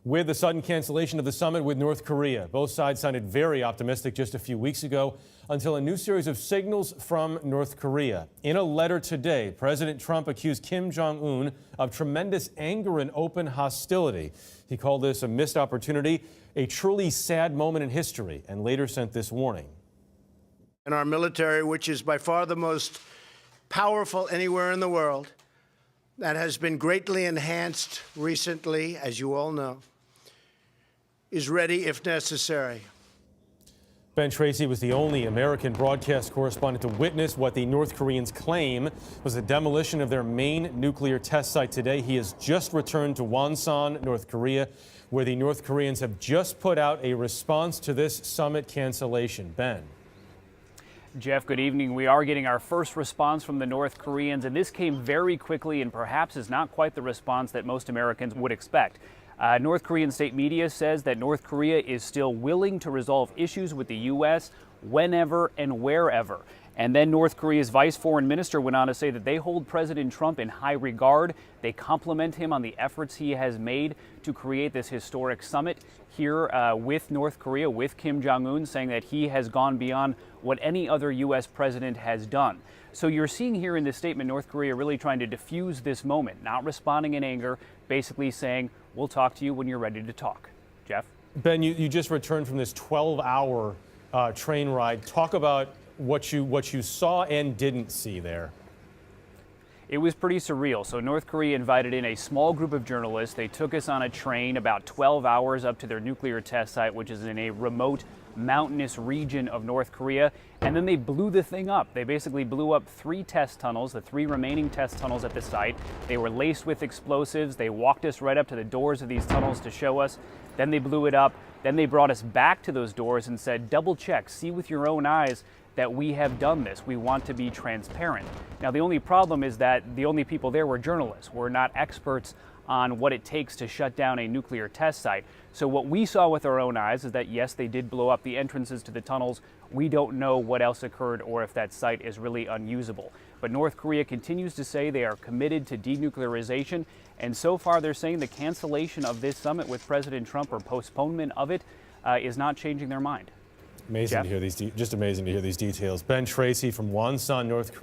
with the sudden cancellation of the summit with North Korea. Both sides sounded very optimistic just a few weeks ago until a new series of signals from North Korea. In a letter today, President Trump accused Kim Jong-un of tremendous anger and open hostility. He called this a missed opportunity, a truly sad moment in history, and later sent this warning. And our military, which is by far the most powerful anywhere in the world, that has been greatly enhanced recently, as you all know, is ready if necessary. Ben Tracy was the only American broadcast correspondent to witness what the North Koreans claim was the demolition of their main nuclear test site today. He has just returned to Wonsan, North Korea, where the North Koreans have just put out a response to this summit cancellation. Ben. Jeff, good evening. We are getting our first response from the North Koreans, and this came very quickly and perhaps is not quite the response that most Americans would expect. North Korean state media says that North Korea is still willing to resolve issues with the U.S. whenever and wherever. And then North Korea's vice foreign minister went on to say that they hold President Trump in high regard. They compliment him on the efforts he has made to create this historic summit here with North Korea, with Kim Jong-un, saying that he has gone beyond what any other U.S. president has done. So you're seeing here in this statement North Korea really trying to diffuse this moment, not responding in anger, basically saying, we'll talk to you when you're ready to talk. Jeff? Ben, you just returned from this 12-hour train ride. Talk about what you saw and didn't see there. It was pretty surreal. So North Korea invited in a small group of journalists. They took us on a train about 12 hours up to their nuclear test site, which is in a remote mountainous region of North Korea. And then they blew the thing up. They basically blew up 3 test tunnels, the 3 remaining test tunnels at the site. They were laced with explosives. They walked us right up to the doors of these tunnels to show us. Then they blew it up. Then they brought us back to those doors and said, double check, see with your own eyes that we have done this. We want to be transparent. Now, the only problem is that the only people there were journalists. We're not experts on what it takes to shut down a nuclear test site. So what we saw with our own eyes is that, yes, they did blow up the entrances to the tunnels. We don't know what else occurred or if that site is really unusable. But North Korea continues to say they are committed to denuclearization. And so far, they're saying the cancellation of this summit with President Trump or postponement of it is not changing their mind. Amazing Jeff? to hear these, just amazing to hear these details. Ben Tracy from Wonsan, North Korea.